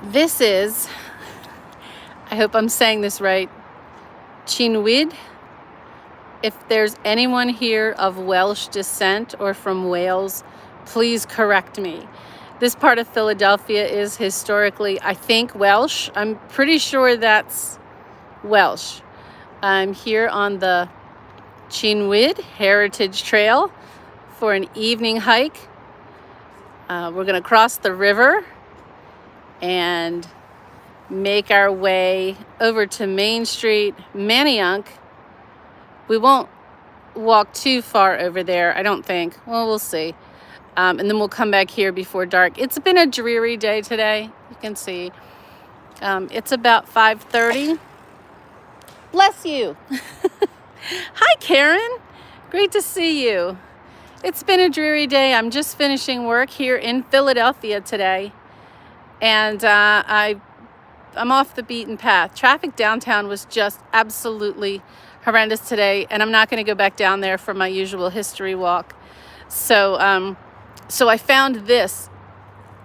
This is, I hope I'm saying this right, Cynwyd. If there's anyone here of Welsh descent or from Wales, please correct me. This part of Philadelphia is historically, I think, Welsh. I'm pretty sure that's Welsh. I'm here on the Cynwyd Heritage Trail for an evening hike. We're going to cross the river and make our way over to Main Street, Manayunk. We won't walk too far over there, I don't think. Well, we'll see. And then we'll come back here before dark. It's been a dreary day today. You can see. It's about 5:30. Bless you. Hi, Karen. Great to see you. It's been a dreary day. I'm just finishing work here in Philadelphia today. And I'm off the beaten path. Traffic downtown was just absolutely horrendous today, and I'm not going to go back down there for my usual history walk. So I found this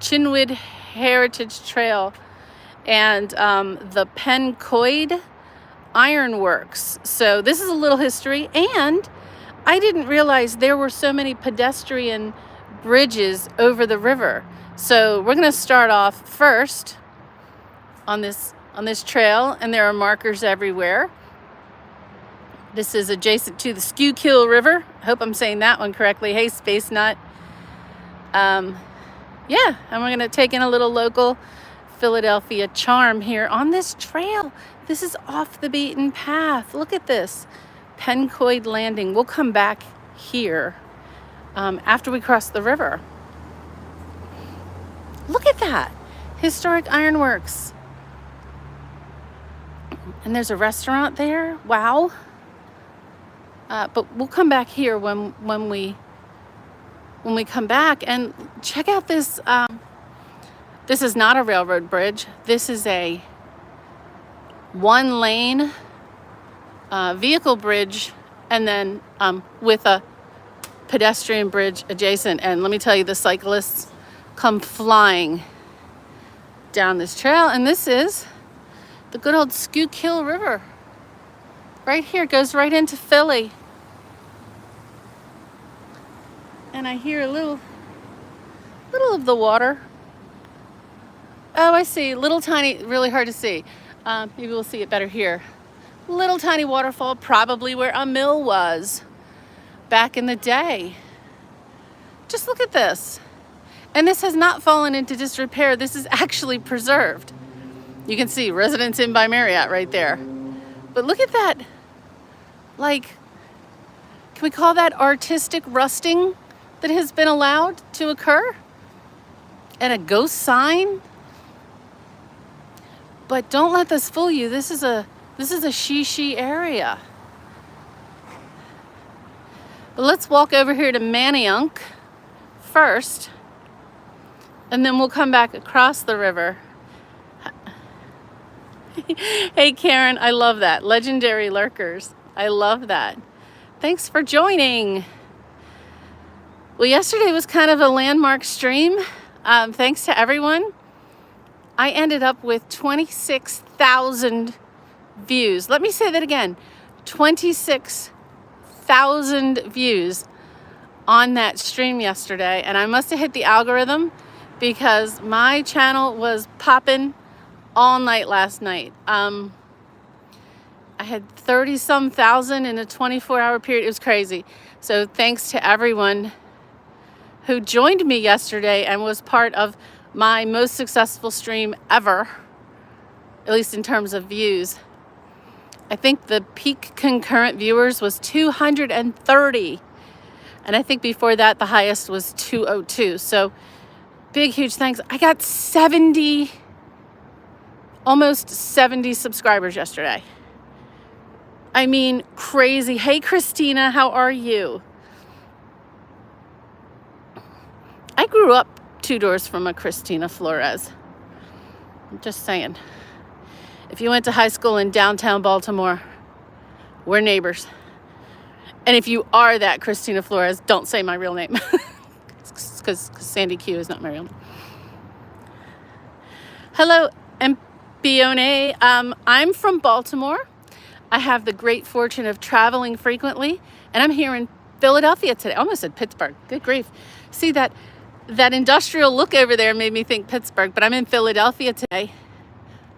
Cynwyd Heritage Trail and the Pencoyd Iron Works. So this is a little history, and I didn't realize there were so many pedestrian bridges over the river. So we're going to start off first on this trail, and there are markers everywhere. This is adjacent to the Schuylkill River. I hope I'm saying that one correctly. Hey, Space Nut. Yeah, and we're going to take in a little local Philadelphia charm here on this trail. This is off the beaten path. Look at this. Pencoyd Landing. We'll come back here after we cross the river. Look at that. Historic Ironworks. And there's a restaurant there. Wow. But we'll come back here when we come back, and check out this. This is not a railroad bridge. This is a one-lane vehicle bridge, and then with a pedestrian bridge adjacent. And let me tell you, the cyclists come flying down this trail. And this is the good old Schuylkill River. Right here, goes right into Philly. And I hear a little of the water. Oh, I see. Little tiny, really hard to see. Maybe we'll see it better here. Little tiny waterfall, probably where a mill was back in the day. Just look at this. And this has not fallen into disrepair. This is actually preserved. You can see Residence Inn by Marriott right there. But look at that. Like, can we call that artistic rusting that has been allowed to occur? And a ghost sign? But don't let this fool you. This is a she area. But let's walk over here to Manayunk first, and then we'll come back across the river. Hey, Karen, I love that. Legendary lurkers. I love that. Thanks for joining. Well, yesterday was kind of a landmark stream. Thanks to everyone. I ended up with 26,000 views. Let me say that again. 26,000 views on that stream yesterday. And I must have hit the algorithm because my channel was popping all night last night. I had 30-some thousand in a 24-hour period. It was crazy. So thanks to everyone who joined me yesterday and was part of my most successful stream ever, at least in terms of views. I think the peak concurrent viewers was 230. And I think before that, the highest was 202. So big, huge thanks. I got almost 70 subscribers yesterday. I mean, crazy. Hey, Christina, how are you? I grew up 2 doors from a Christina Flores. I'm just saying. If you went to high school in downtown Baltimore, we're neighbors. And if you are that Christina Flores, don't say my real name. Because SandyQueue is not my real name. Hello, Empione. I'm from Baltimore. I have the great fortune of traveling frequently, and I'm here in Philadelphia today. I almost said Pittsburgh. Good grief. See that industrial look over there made me think Pittsburgh, but I'm in Philadelphia today.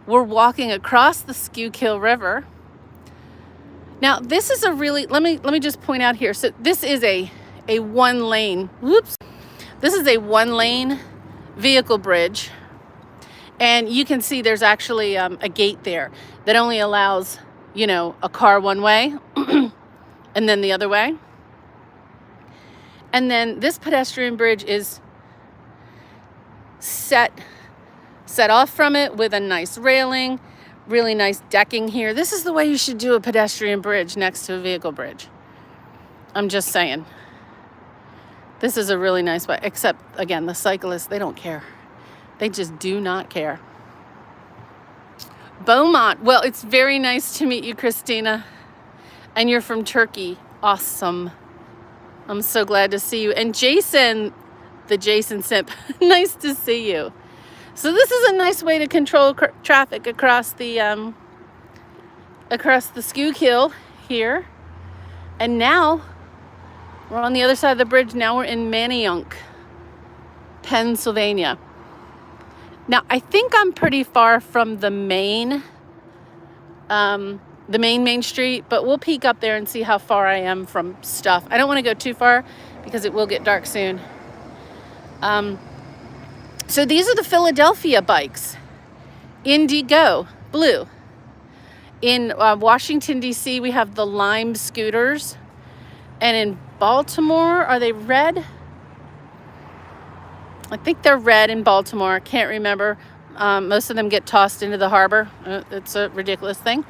We're walking across the Schuylkill River. Now, this is a really, let me just point out here. So this is a one lane, whoops. This is a one lane vehicle bridge. And you can see there's actually a gate there that only allows, you know, a car one way and then the other way. And then this pedestrian bridge is set off from it with a nice railing, really nice decking here. This is the way you should do a pedestrian bridge next to a vehicle bridge. I'm just saying. This is a really nice way, except, again, the cyclists, they don't care. They just do not care. Beaumont. Well, it's very nice to meet you, Christina. And you're from Turkey. Awesome. I'm so glad to see you. And Jason, the Jason Simp, nice to see you. So this is a nice way to control traffic across the Schuylkill here. And now we're on the other side of the bridge. Now we're in Manayunk, Pennsylvania. Now, I think I'm pretty far from the main street, but we'll peek up there and see how far I am from stuff. I don't want to go too far because it will get dark soon. So these are the Philadelphia bikes. Indigo, blue. In Washington, D.C., we have the Lime scooters. And in Baltimore, are they red? I think they're red in Baltimore. Can't remember. Most of them get tossed into the harbor. It's a ridiculous thing.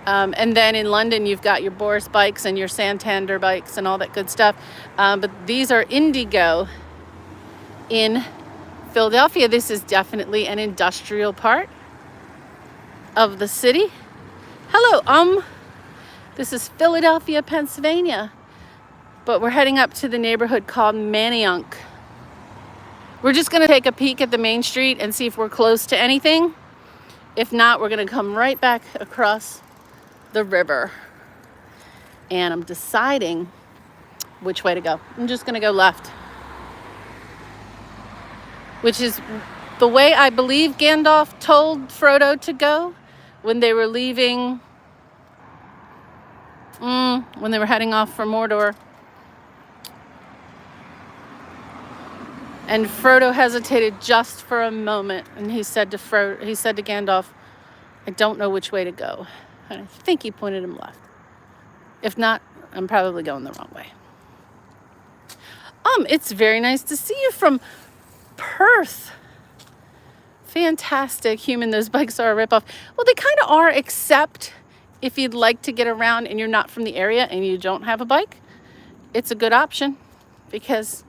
And then in London, you've got your Boris bikes and your Santander bikes and all that good stuff. But these are Indigo in Philadelphia. This is definitely an industrial part of the city. Hello, this is Philadelphia, Pennsylvania. But we're heading up to the neighborhood called Manayunk. We're just going to take a peek at the main street and see if we're close to anything. If not, we're going to come right back across the river. And I'm deciding which way to go. I'm just going to go left, which is the way I believe Gandalf told Frodo to go when they were leaving, when they were heading off for Mordor. And Frodo hesitated just for a moment, and he said to Gandalf, "I don't know which way to go." And I think he pointed him left. If not, I'm probably going the wrong way. It's very nice to see you from Perth. Fantastic. Human, those bikes are a ripoff. Well, they kind of are, except if you'd like to get around and you're not from the area and you don't have a bike, it's a good option because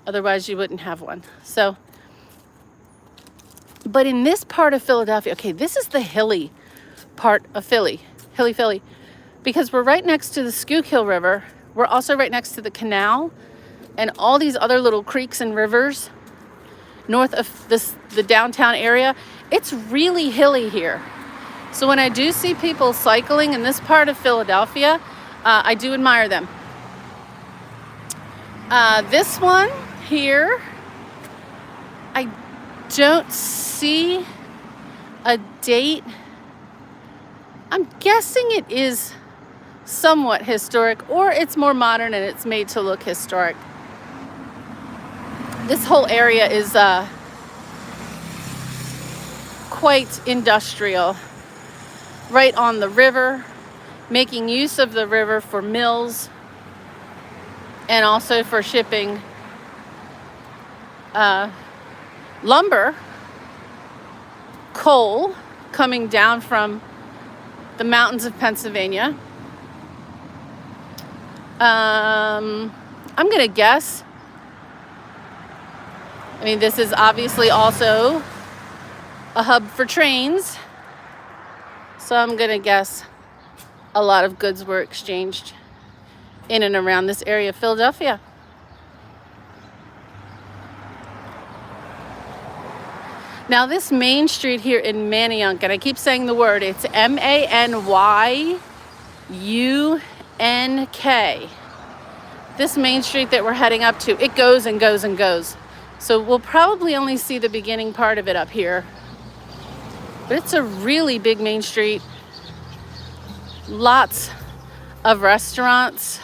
otherwise you wouldn't have one. So, but in this part of Philadelphia, okay, this is the hilly part of Philly, because we're right next to the Schuylkill River. We're also right next to the canal and all these other little creeks and rivers north of the downtown area. It's really hilly here. So when I do see people cycling in this part of Philadelphia, I do admire them. This one here, I don't see a date. I'm guessing it is somewhat historic, or it's more modern and it's made to look historic. This whole area is quite industrial, right on the river, making use of the river for mills and also for shipping lumber, coal coming down from the mountains of Pennsylvania. I'm going to guess, I mean, this is obviously also a hub for trains. So I'm going to guess a lot of goods were exchanged in and around this area of Philadelphia. Now this main street here in Manayunk, and I keep saying the word, it's Manyunk. This main street that we're heading up to, it goes and goes and goes. So we'll probably only see the beginning part of it up here. But it's a really big main street. Lots of restaurants,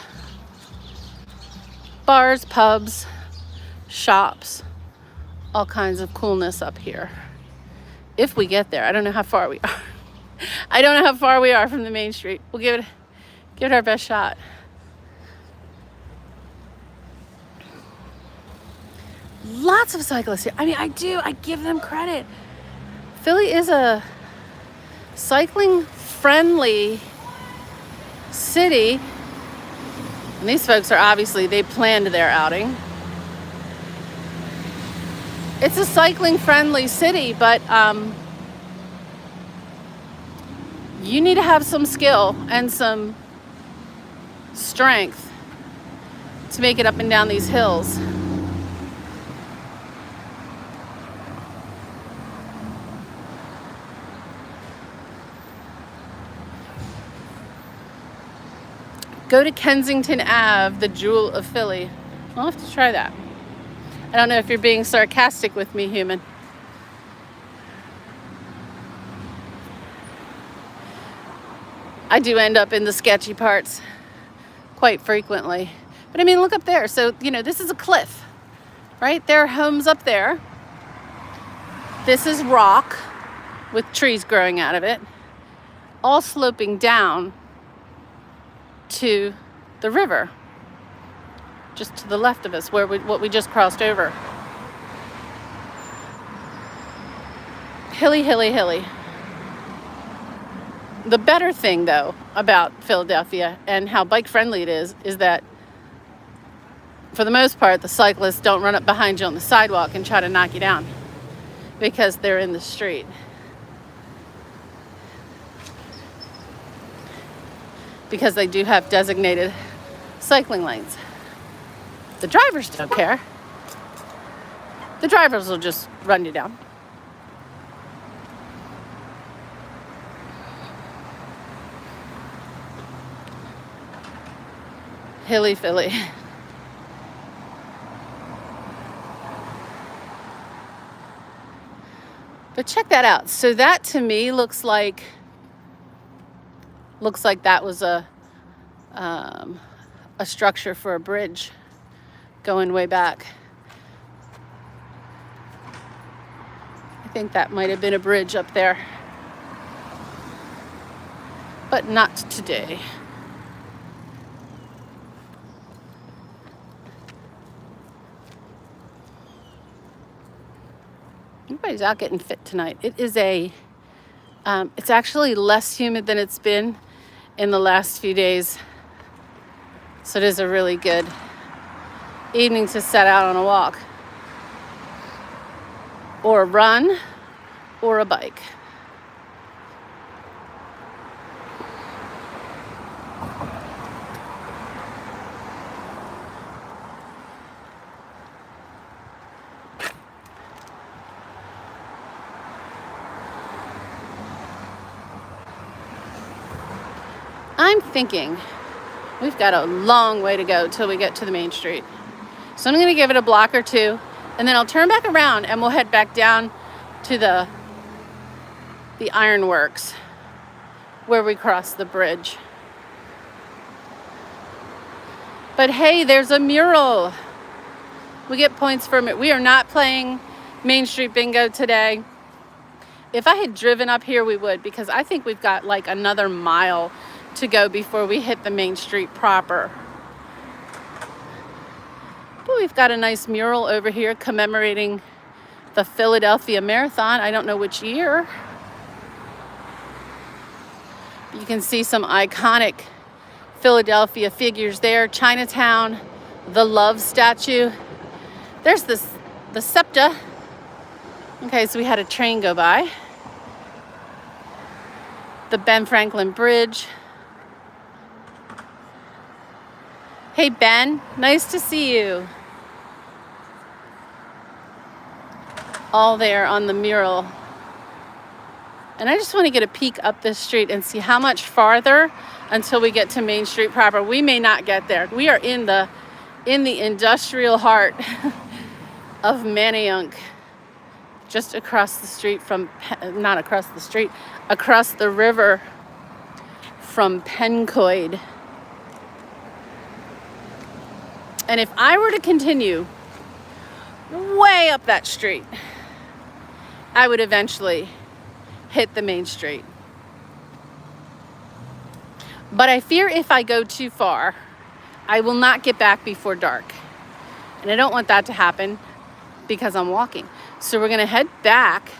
bars, pubs, shops, all kinds of coolness up here. If we get there, I don't know how far we are. I don't know how far we are from the main street. We'll give it our best shot. Lots of cyclists here. I mean, I give them credit. Philly is a cycling friendly city. And these folks are obviously, they planned their outing. It's a cycling friendly city, but you need to have some skill and some strength to make it up and down these hills. Go to Kensington Ave, the jewel of Philly. I'll have to try that. I don't know if you're being sarcastic with me, human. I do end up in the sketchy parts quite frequently. But I mean, look up there. So, this is a cliff, right? There are homes up there. This is rock with trees growing out of it, all sloping down to the river, just to the left of us, what we just crossed over. Hilly, hilly, hilly. The better thing, though, about Philadelphia and how bike friendly it is that for the most part, the cyclists don't run up behind you on the sidewalk and try to knock you down because they're in the street. Because they do have designated cycling lanes. The drivers don't care. The drivers will just run you down. Hilly Philly. But check that out. So that to me looks like that was a structure for a bridge going way back. I think that might have been a bridge up there, but not today. Everybody's out getting fit tonight. It is it's actually less humid than it's been in the last few days. So it is a really good evening to set out on a walk or a run or a bike. I'm thinking we've got a long way to go till we get to the main street. So I'm going to give it a block or two, and then I'll turn back around and we'll head back down to the Iron Works where we cross the bridge. But hey, there's a mural. We get points from it. We are not playing Main Street Bingo today. If I had driven up here, we would, because I think we've got like another mile to go before we hit the main street proper. But we've got a nice mural over here commemorating the Philadelphia Marathon. I don't know which year. You can see some iconic Philadelphia figures there. Chinatown, the Love statue. There's the SEPTA. Okay, so we had a train go by. The Ben Franklin Bridge. Hey Ben, nice to see you. all there on the mural. And I just want to get a peek up this street and see how much farther until we get to Main Street proper. We may not get there. We are in the industrial heart of Manayunk, just across the street from, not across the street, across the river from Pencoyd. And if I were to continue way up that street, I would eventually hit the main street. But I fear if I go too far, I will not get back before dark. And I don't want that to happen because I'm walking. So we're gonna head back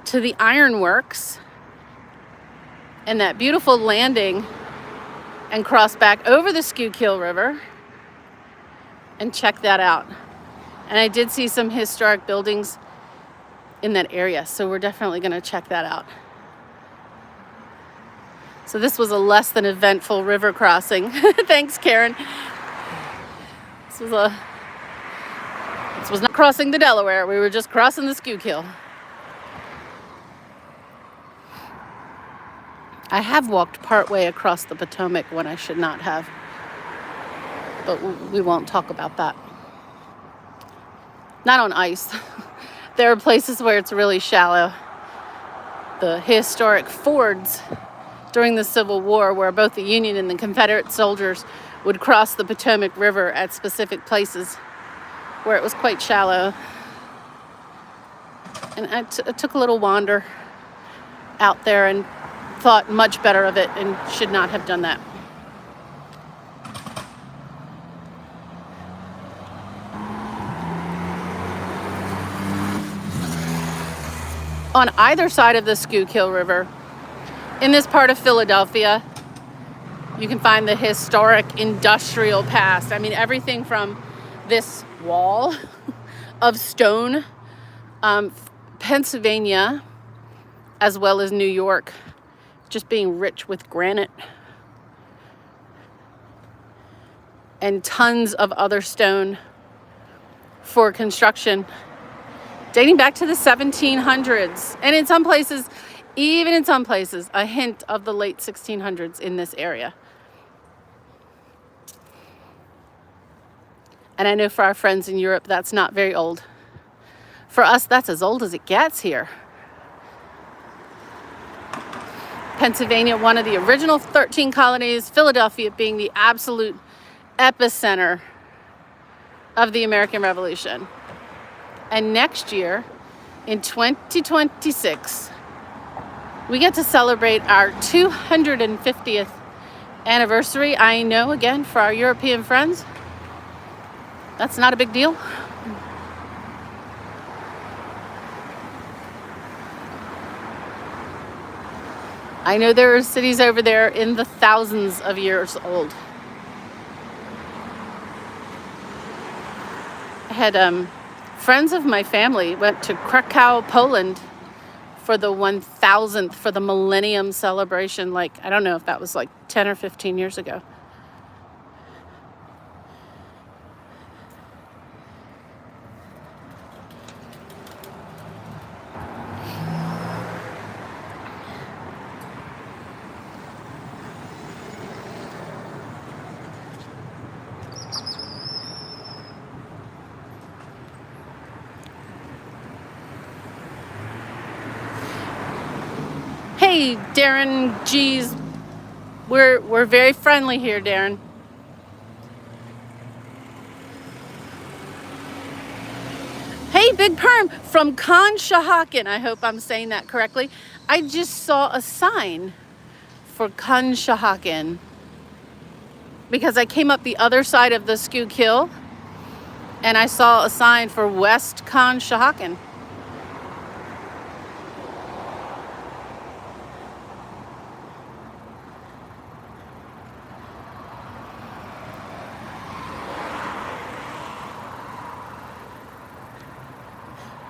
to the Iron Works and that beautiful landing and cross back over the Schuylkill River and check that out. And I did see some historic buildings in that area, so we're definitely going to check that out. So this was a less than eventful river crossing. Thanks, Karen. This was not crossing the Delaware. We were just crossing the Schuylkill. I have walked partway across the Potomac when I should not have, but we won't talk about that. Not on ice. There are places where it's really shallow. The historic fords during the Civil War, where both the Union and the Confederate soldiers would cross the Potomac River at specific places where it was quite shallow. And I took a little wander out there and thought much better of it and should not have done that. On either side of the Schuylkill River, in this part of Philadelphia, you can find the historic industrial past. I mean, everything from this wall of stone, Pennsylvania, as well as New York, just being rich with granite, and tons of other stone for construction, dating back to the 1700s. And in some places, even in some places, a hint of the late 1600s in this area. And I know for our friends in Europe, that's not very old. For us, that's as old as it gets here. Pennsylvania, one of the original 13 colonies, Philadelphia being the absolute epicenter of the American Revolution. And next year, in 2026, we get to celebrate our 250th anniversary. I know, again, for our European friends, that's not a big deal. I know there are cities over there in the thousands of years old. I had friends of my family went to Krakow, Poland for the 1000th, for the millennium celebration. Like, I don't know if that was like 10 or 15 years ago. Hey, Darren, geez, we're very friendly here, Darren. Hey, Big Perm from Conshohocken. I hope I'm saying that correctly. I just saw a sign for Conshohocken because I came up the other side of the Schuylkill and I saw a sign for West Conshohocken.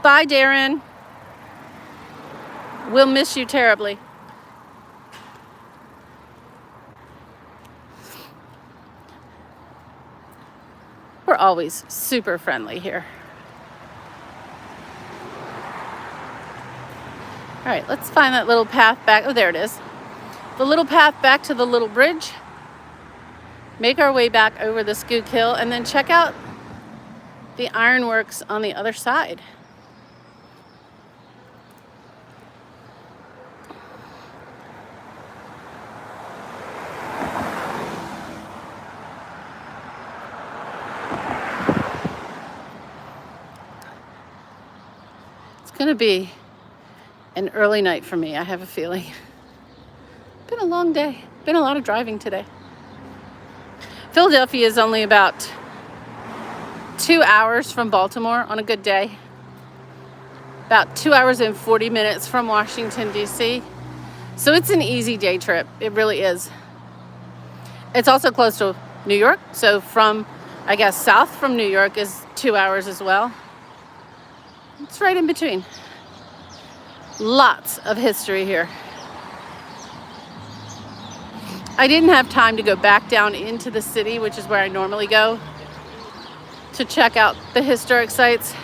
Bye, Darren. We'll miss you terribly. We're always super friendly here. All right, let's find that little path back. Oh, there it is. The little path back to the little bridge. Make our way back over the Schuylkill and then check out the ironworks on the other side. It's gonna be an early night for me, I have a feeling. Been a long day. Been a lot of driving today. Philadelphia is only about 2 hours from Baltimore on a good day. About 2 hours and 40 minutes from Washington, D.C. So it's an easy day trip. It really is. It's also close to New York. So from, I guess, south from New York is 2 hours as well. It's right in between. Lots of history here. I didn't have time to go back down into the city, which is where I normally go, to check out the historic sites.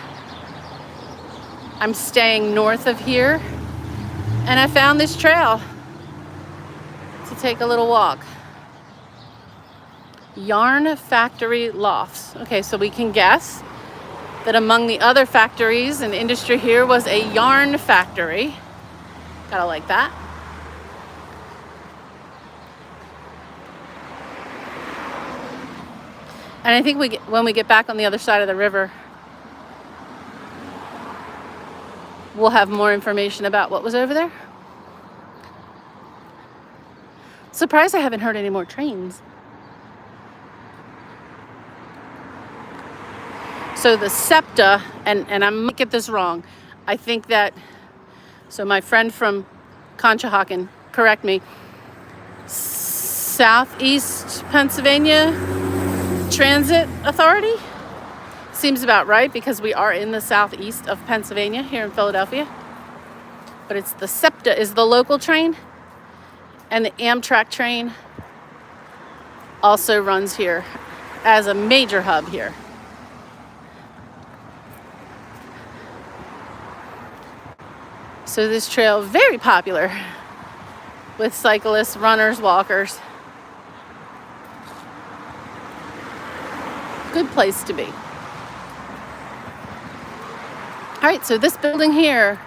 I'm staying north of here, and I found this trail to take a little walk. Yarn factory lofts. Okay, so we can guess that among the other factories and industry here was a yarn factory. Gotta like that. And I think when we get back on the other side of the river, we'll have more information about what was over there. Surprised I haven't heard any more trains. So the SEPTA, and I might get this wrong, I think that, so my friend from Conshohocken, correct me, Southeast Pennsylvania Transit Authority? Seems about right because we are in the southeast of Pennsylvania here in Philadelphia. But it's the SEPTA is the local train, and the Amtrak train also runs here as a major hub here. So this trail very popular with cyclists, runners, walkers. Good place to be. All right, so this building here,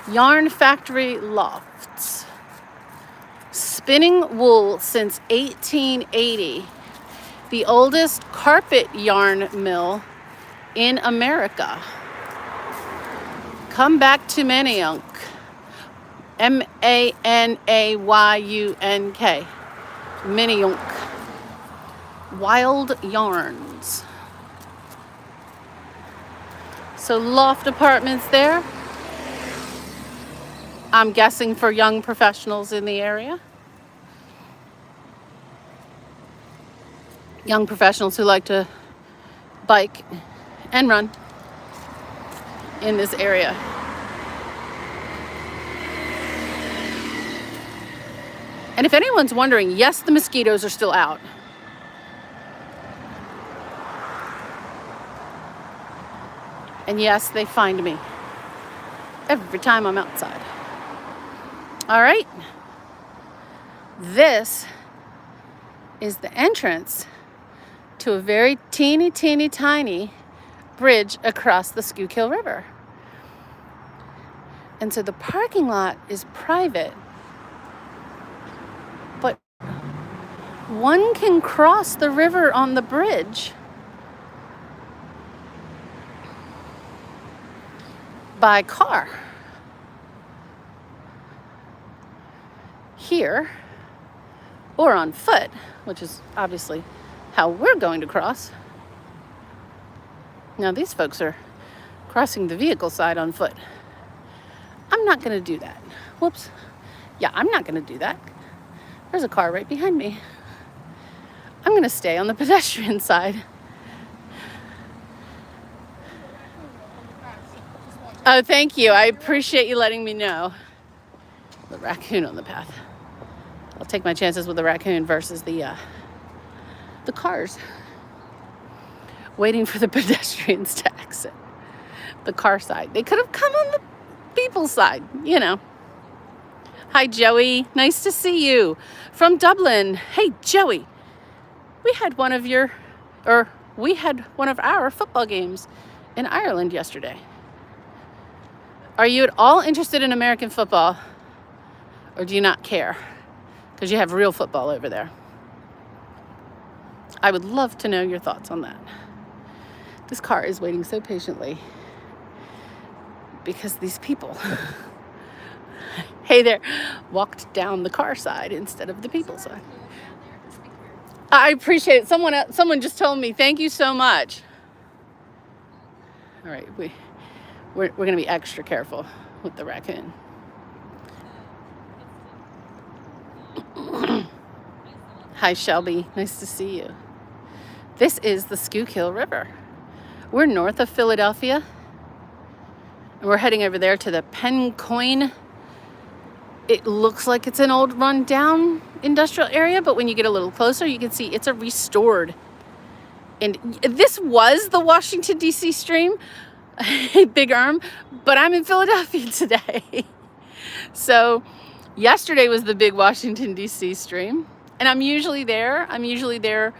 Yarn Factory Lofts. Spinning wool since 1880. The oldest carpet yarn mill in America. Come back to Manayunk. Manayunk. Manayunk. Wild yarns. So loft apartments there. I'm guessing for young professionals in the area. Young professionals who like to bike and run in this area. And if anyone's wondering, yes, the mosquitoes are still out. And yes, they find me every time I'm outside. All right. This is the entrance to a very teeny, teeny, tiny bridge across the Schuylkill River. And so the parking lot is private, but one can cross the river on the bridge by car here, or on foot, which is obviously how we're going to cross. Now these folks are crossing the vehicle side on foot. I'm not going to do that. Whoops. Yeah, I'm not going to do that. There's a car right behind me. I'm going to stay on the pedestrian side. Oh, thank you. I appreciate you letting me know. The raccoon on the path. I'll take my chances with the raccoon versus the cars. Waiting for the pedestrians to exit the car side. They could have come on the people side, you know. Hi, Joey. Nice to see you from Dublin. Hey, Joey. We had one of our football games in Ireland yesterday. Are you at all interested in American football, or do you not care? Because you have real football over there. I would love to know your thoughts on that. This car is waiting so patiently because these people, hey there, walked down the car side instead of the people side. I appreciate it. Someone just told me, thank you so much. All right, we're going to be extra careful with the raccoon. Hi, Shelby. Nice to see you. This is the Schuylkill River. We're north of Philadelphia, and we're heading over there to the Pencoyd. It looks like it's an old rundown industrial area, but when you get a little closer, you can see it's a restored. And this was the Washington, D.C. stream, big arm, but I'm in Philadelphia today. So yesterday was the big Washington, D.C. stream, and I'm usually there. I'm usually there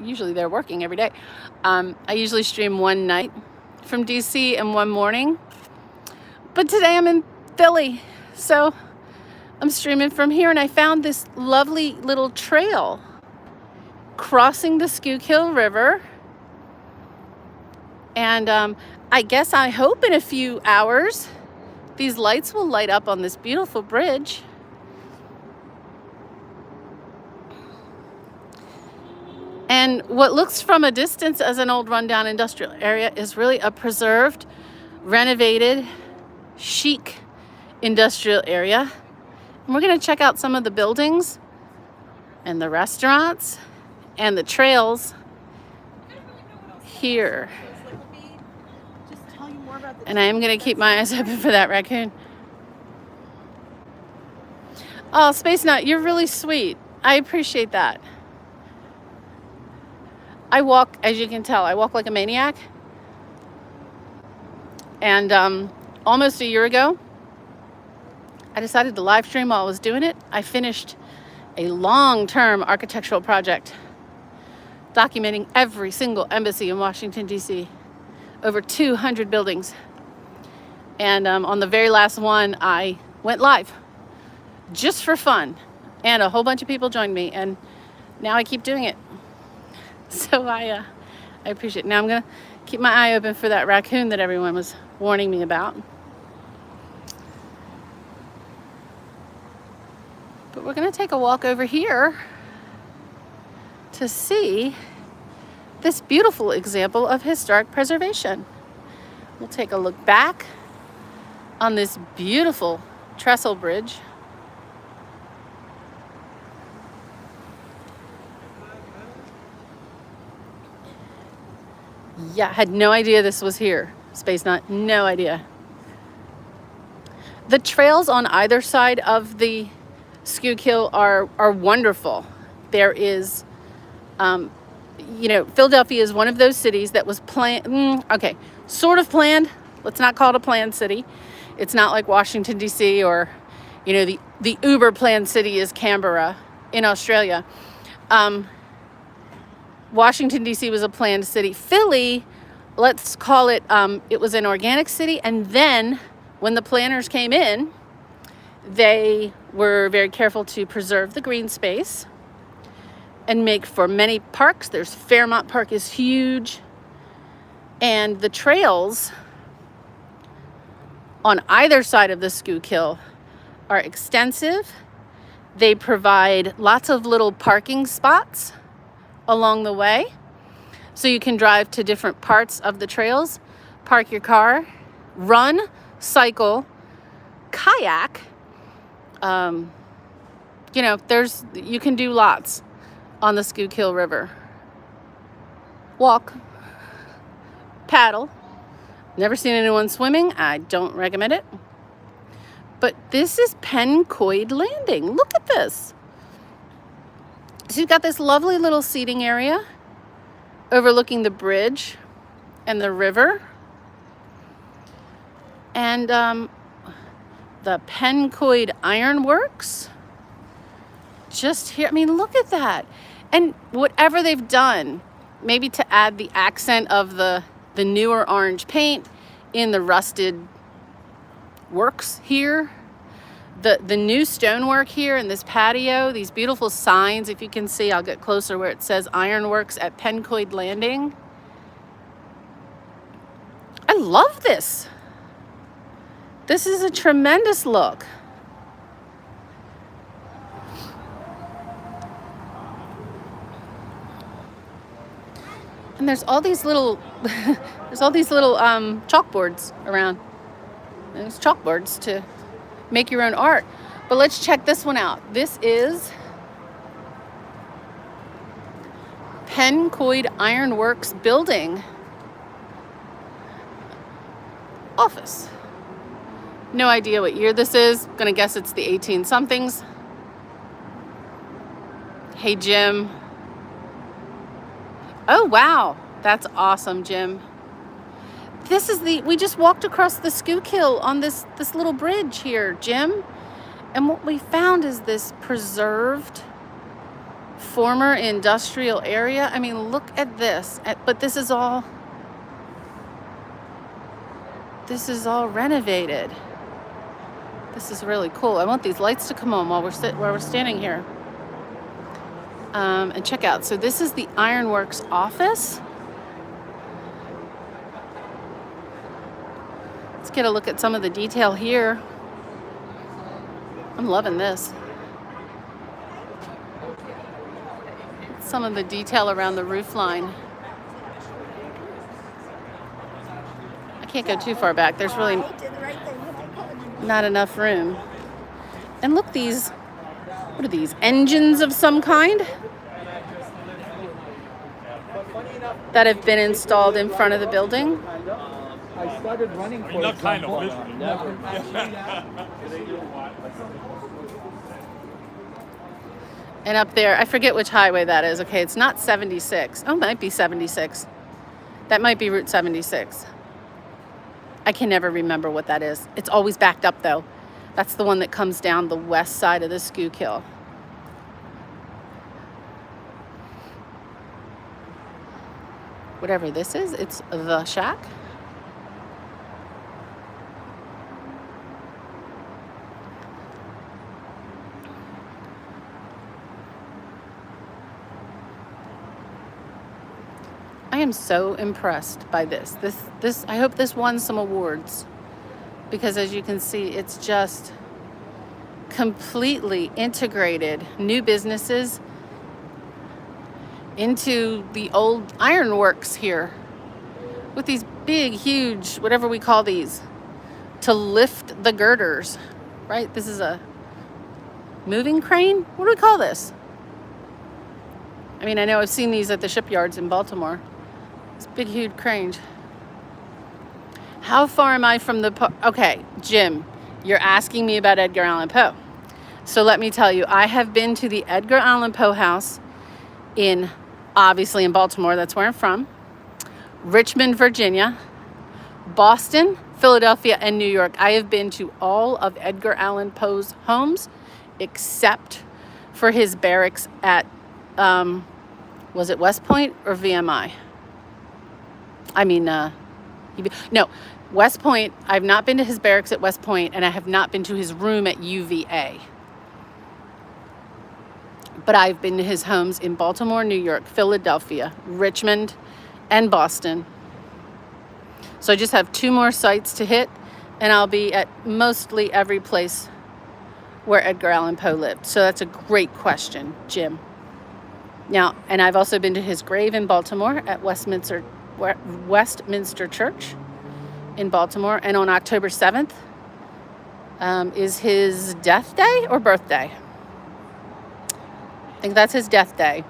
usually there working every day. I usually stream one night from DC and one morning. But today I'm in Philly, so I'm streaming from here, and I found this lovely little trail crossing the Schuylkill River. And I hope in a few hours these lights will light up on this beautiful bridge. And what looks from a distance as an old rundown industrial area is really a preserved, renovated, chic industrial area. And we're going to check out some of the buildings and the restaurants and the trails here. And I am going to keep my eyes open for that raccoon. Oh, Space Nut, you're really sweet. I appreciate that. I walk, as you can tell, I walk like a maniac. And almost a year ago, I decided to live stream while I was doing it. I finished a long-term architectural project documenting every single embassy in Washington, D.C., over 200 buildings. And on the very last one, I went live just for fun. And a whole bunch of people joined me. And now I keep doing it. So I appreciate it. Now I'm going to keep my eye open for that raccoon that everyone was warning me about. But we're going to take a walk over here to see this beautiful example of historic preservation. We'll take a look back on this beautiful trestle bridge. Yeah, had no idea this was here. Space Nut, no idea. The trails on either side of the Schuylkill are wonderful. There is, Philadelphia is one of those cities that was sort of planned. Let's not call it a planned city. It's not like Washington, D.C. or, the uber planned city is Canberra in Australia. Washington, D.C. was a planned city. Philly, let's call it, it was an organic city. And then when the planners came in, they were very careful to preserve the green space and make for many parks. There's Fairmount Park is huge. And the trails on either side of the Schuylkill are extensive. They provide lots of little parking spots along the way, so you can drive to different parts of the trails, park your car, run, cycle, kayak. You can do lots on the Schuylkill River. Walk, paddle. Never seen anyone swimming. I don't recommend it. But this is Pencoyd Landing. Look at this. So you've got this lovely little seating area overlooking the bridge and the river. And the Pencoyd Iron Works. Just here, I mean, look at that. And whatever they've done, maybe to add the accent of the newer orange paint in the rusted works here. The new stonework here in this patio, these beautiful signs, if you can see, I'll get closer, where it says Ironworks at Pencoyd Landing. I love this. This is a tremendous look. And there's all these little chalkboards around. There's chalkboards to make your own art. But let's check this one out. This is Pencoyd Iron Works building office. No idea what year this is. Gonna guess it's the 18 somethings. Hey, Jim. Oh, wow. That's awesome, Jim. This is we just walked across the Schuylkill on this little bridge here, Jim. And what we found is this preserved former industrial area. I mean, look at this. But this is all renovated. This is really cool. I want these lights to come on while we're standing here. And check out. So this is the Ironworks office. Let's get a look at some of the detail here. I'm loving this. Some of the detail around the roof line. I can't go too far back. There's really not enough room. And look, these, what are these? Engines of some kind that have been installed in front of the building. I started running for Not kind of, And up there, I forget which highway that is. Okay, it's not 76. Oh, it might be 76. That might be Route 76. I can never remember what that is. It's always backed up, though. That's the one that comes down the west side of the Schuylkill. Whatever this is, it's the shack. I am so impressed by this. This I hope this won some awards, because as you can see, it's just completely integrated new businesses into the old ironworks here with these big, huge, whatever we call these, to lift the girders, right? This is a moving crane? What do we call this? I mean, I know I've seen these at the shipyards in Baltimore. It's big, huge cranes. How far am I from the... Okay, Jim, you're asking me about Edgar Allan Poe. So let me tell you, I have been to the Edgar Allan Poe house obviously in Baltimore, that's where I'm from, Richmond, Virginia, Boston, Philadelphia, and New York. I have been to all of Edgar Allan Poe's homes except for his barracks at, was it West Point or VMI? No, West Point. I've not been to his barracks at West Point, and I have not been to his room at UVA. But I've been to his homes in Baltimore, New York, Philadelphia, Richmond, and Boston. So I just have 2 more sites to hit, and I'll be at mostly every place where Edgar Allan Poe lived. So that's a great question, Jim. Now, and I've also been to his grave in Baltimore at Westminster Church in Baltimore. And on October 7th is his death day or birthday. I think that's his death day.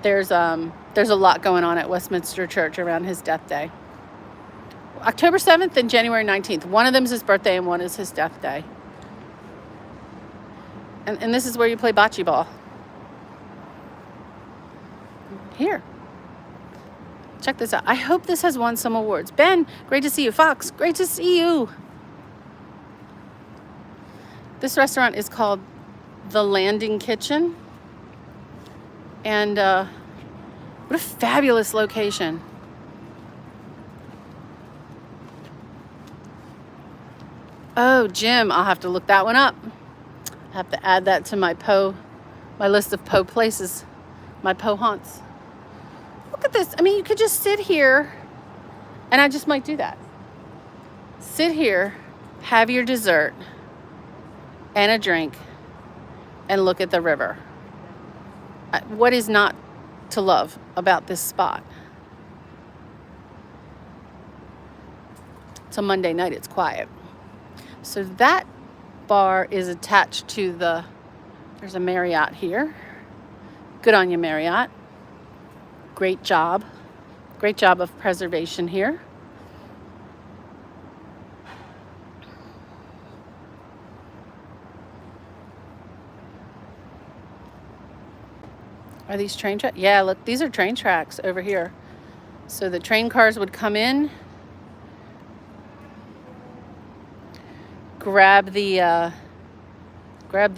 There's a lot going on at Westminster Church around his death day. October 7th and January 19th. One of them is his birthday and one is his death day. And this is where you play bocce ball. Here. Check this out. I hope this has won some awards. Ben, great to see you. Fox, great to see you. This restaurant is called The Landing Kitchen. And what a fabulous location. Oh, Jim, I'll have to look that one up. I have to add that to my list of places, my haunts. Look at this. I mean, you could just sit here, and I just might do that. Sit here, have your dessert and a drink, and look at the river. What is not to love about this spot? It's a Monday night, it's quiet. So that bar is attached to there's a Marriott here. Good on you, Marriott. Great job. Great job of preservation here. Are these train tracks? Yeah, look, these are train tracks over here. So the train cars would come in, grab the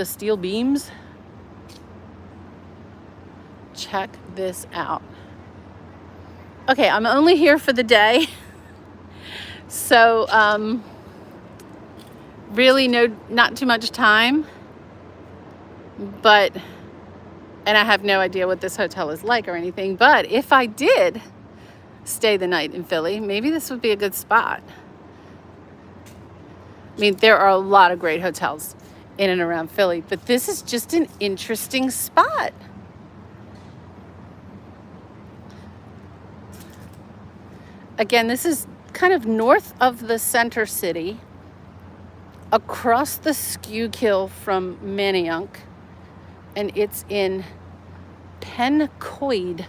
steel beams. Check this out. Okay, I'm only here for the day. So really not too much time. And I have no idea what this hotel is like or anything, but if I did stay the night in Philly, maybe this would be a good spot. I mean, there are a lot of great hotels in and around Philly, but this is just an interesting spot. Again, this is kind of north of the center city, across the Schuylkill from Manayunk, and it's in Pencoyd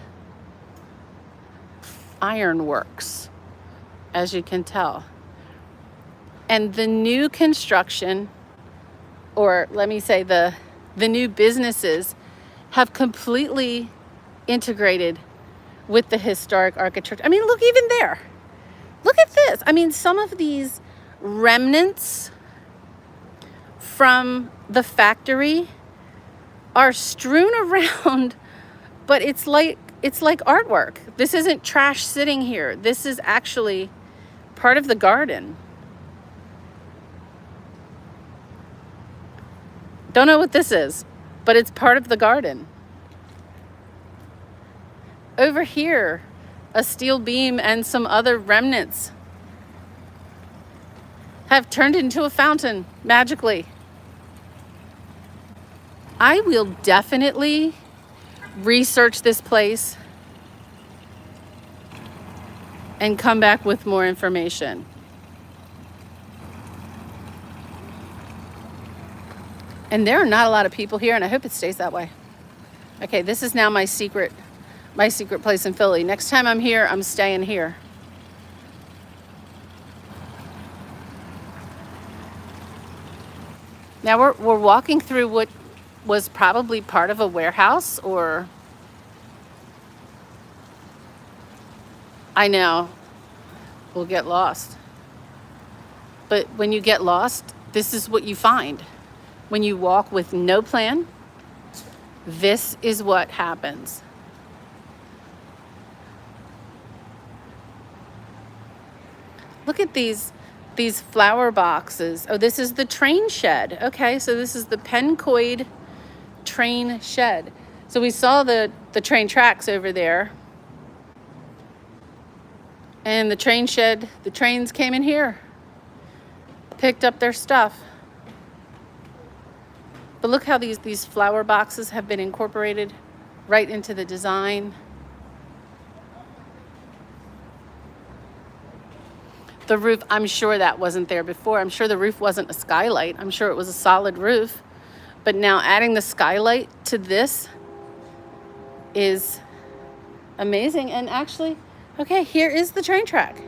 Iron Works, as you can tell. And the new construction, or let me say the new businesses, have completely integrated with the historic architecture. I mean, look, even there. Look at this. I mean, some of these remnants from the factory are strewn around, but it's like artwork. This isn't trash sitting here. This is actually part of the garden. Don't know what this is, but it's part of the garden. Over here, a steel beam and some other remnants have turned into a fountain magically. I will definitely research this place and come back with more information. And there are not a lot of people here, and I hope it stays that way. Okay, this is now my secret place in Philly. Next time I'm here, I'm staying here. Now we're walking through what was probably part of a warehouse, or I know we'll get lost. But when you get lost, this is what you find. When you walk with no plan, this is what happens. Look at these flower boxes. Oh, this is the train shed. Okay, so this is the Pencoyd train shed. So we saw the train tracks over there. And the train shed, the trains came in here, picked up their stuff. But look how these flower boxes have been incorporated right into the design. The roof, I'm sure that wasn't there before. I'm sure the roof wasn't a skylight. I'm sure it was a solid roof. But now adding the skylight to this is amazing. And actually, okay, here is the train track.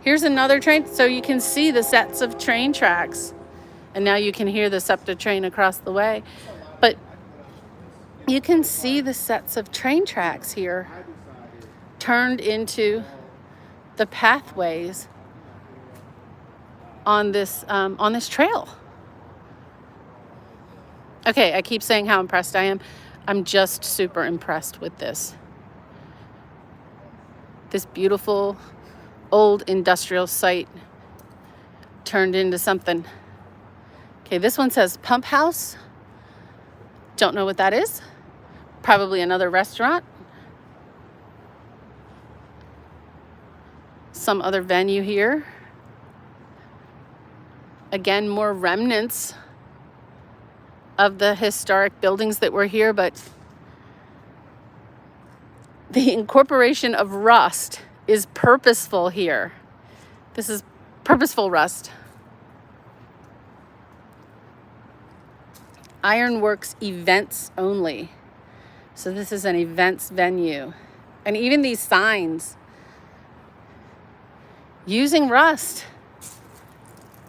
Here's another train. So you can see the sets of train tracks. And now you can hear the SEPTA train across the way. But you can see the sets of train tracks here turned into the pathways on this trail. Okay, I keep saying how impressed I am. I'm just super impressed with this. This beautiful old industrial site turned into something. Okay, this one says Pump House. Don't know what that is. Probably another restaurant. Some other venue here. Again, more remnants of the historic buildings that were here, but the incorporation of rust is purposeful here. This is purposeful rust. Iron Works events only. So this is an events venue. And even these signs using rust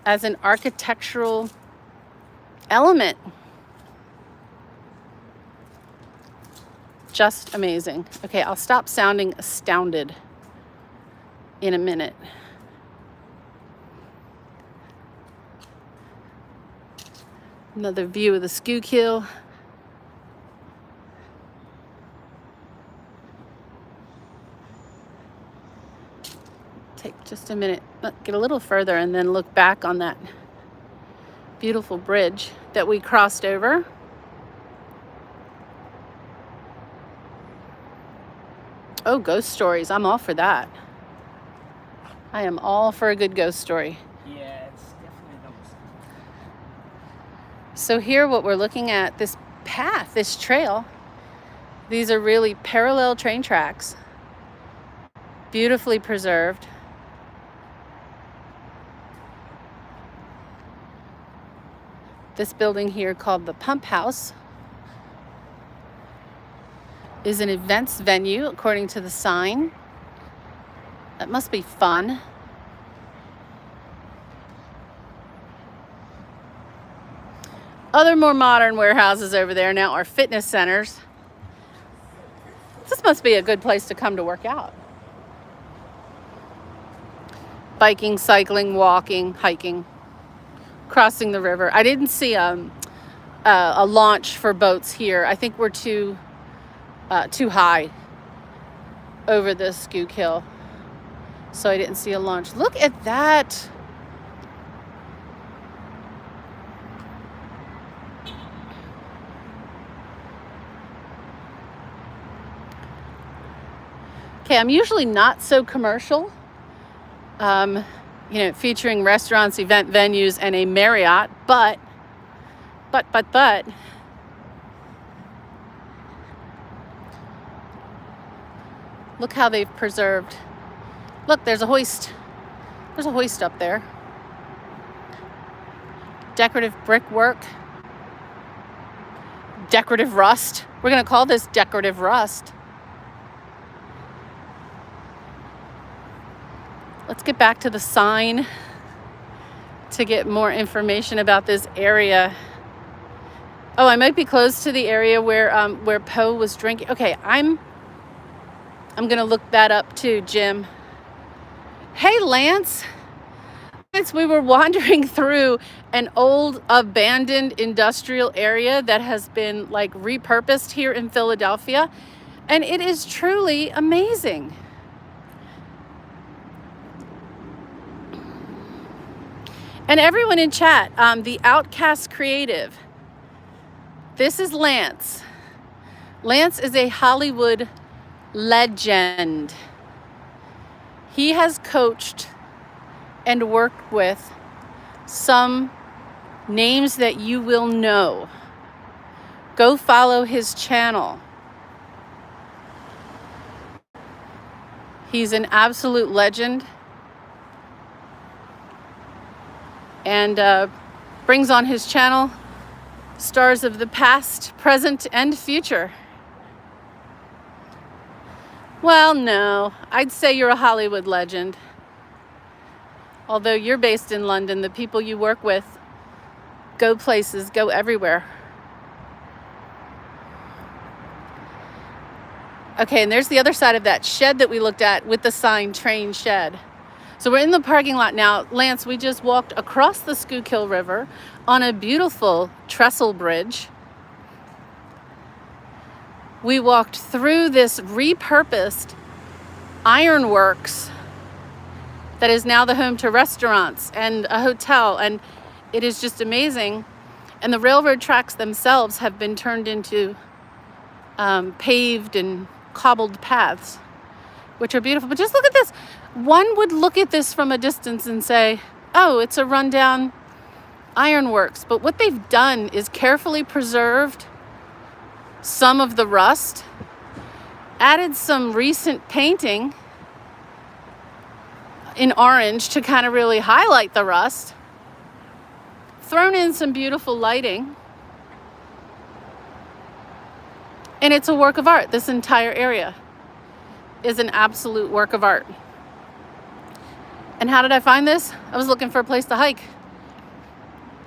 as an architectural element. Just amazing. Okay, I'll stop sounding astounded in a minute. Another view of the Schuylkill. Take just a minute, get a little further and then look back on that beautiful bridge that we crossed over. Oh, ghost stories. I'm all for that. I am all for a good ghost story. Yeah, it's definitely those. So here what we're looking at, this path, this trail, these are really parallel train tracks. Beautifully preserved. This building here called the Pump House is an events venue, according to the sign. That must be fun. Other more modern warehouses over there now are fitness centers. This must be a good place to come to work out. Biking, cycling, walking, hiking, crossing the river. I didn't see a launch for boats here. I think we're too high over the Schuylkill, so I didn't see a launch. Look at that. Okay, I'm usually not so commercial, featuring restaurants, event venues, and a Marriott, but look how they've preserved. Look, there's a hoist. There's a hoist up there. Decorative brickwork. Decorative rust. We're going to call this decorative rust. Let's get back to the sign to get more information about this area. Oh, I might be close to the area where Poe was drinking. Okay, I'm gonna look that up too, Jim. Hey, Lance. Lance, we were wandering through an old abandoned industrial area that has been like repurposed here in Philadelphia, and it is truly amazing. And everyone in chat, the Outcast Creative. This is Lance. Lance is a Hollywood legend. He has coached and worked with some names that you will know. Go follow his channel. He's an absolute legend and brings on his channel stars of the past, present, and future. Well, no, I'd say you're a Hollywood legend. Although you're based in London, the people you work with go places, go everywhere. Okay, and there's the other side of that shed that we looked at with the sign train shed. So we're in the parking lot now. Lance, we just walked across the Schuylkill River on a beautiful trestle bridge we walked through this repurposed ironworks that is now the home to restaurants and a hotel, and it is just amazing. And the railroad tracks themselves have been turned into paved and cobbled paths, which are beautiful. But just look at this. One would look at this from a distance and say, oh, it's a rundown ironworks. But what they've done is carefully preserved some of the rust, added some recent painting in orange to kind of really highlight the rust, thrown in some beautiful lighting, and it's a work of art. This entire area is an absolute work of art. And how did I find this? I was looking for a place to hike,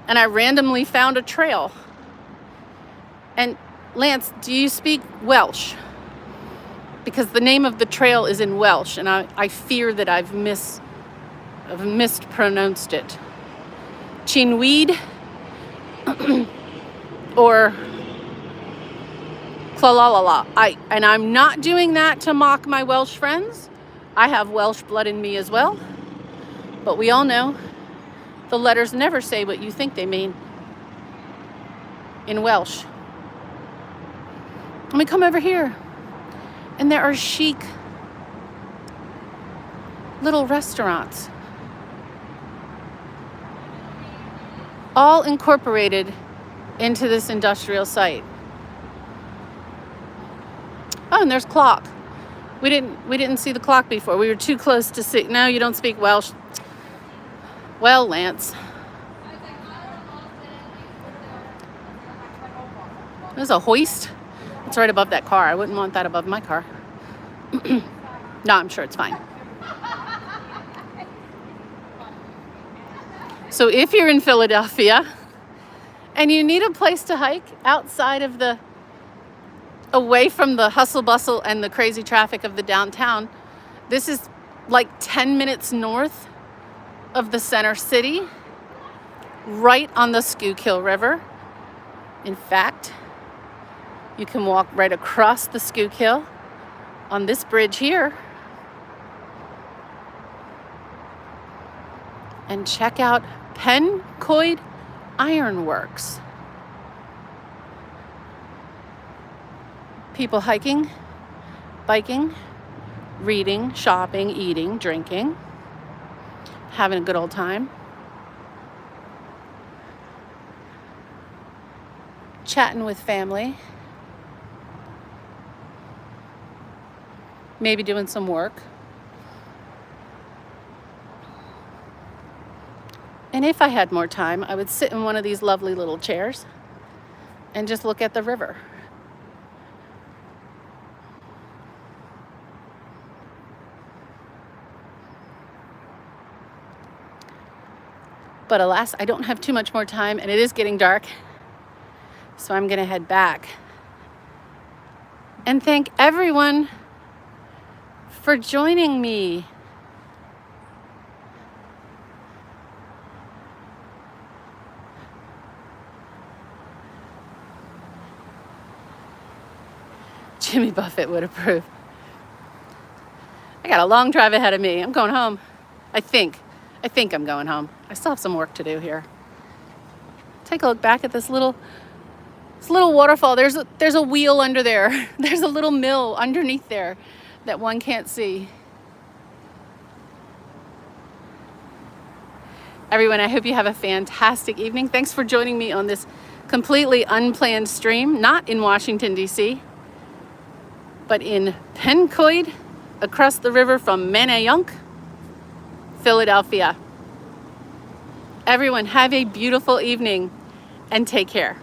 and I randomly found a trail. And Lance, do you speak Welsh? Because the name of the trail is in Welsh, and I fear that I've mispronounced it. Cynwyd or Clalala. And I'm not doing that to mock my Welsh friends. I have Welsh blood in me as well. But we all know the letters never say what you think they mean in Welsh. And we come over here, and there are chic little restaurants, all incorporated into this industrial site. Oh, and there's clock. We didn't see the clock before. We were too close to see. No, you don't speak Welsh. Well, Lance. There's a hoist. It's right above that car. I wouldn't want that above my car. No, I'm sure it's fine. So if you're in Philadelphia and you need a place to hike outside of away from the hustle bustle and the crazy traffic of the downtown, this is like 10 minutes north of the center city, right on the Schuylkill River. In fact, you can walk right across the Schuylkill on this bridge here and check out Pencoyd Iron Works. People hiking, biking, reading, shopping, eating, drinking, having a good old time, chatting with family, maybe doing some work. And if I had more time, I would sit in one of these lovely little chairs and just look at the river. But alas, I don't have too much more time, and it is getting dark. So I'm going to head back. And thank everyone for joining me. Jimmy Buffett would approve. I got a long drive ahead of me. I'm going home. I think I'm going home. I still have some work to do here. Take a look back at this little waterfall. There's a wheel under there. There's a little mill underneath there that one can't see. Everyone, I hope you have a fantastic evening. Thanks for joining me on this completely unplanned stream, not in Washington, D.C., but in Pencoyd, across the river from Manayunk, Philadelphia. Everyone, have a beautiful evening and take care.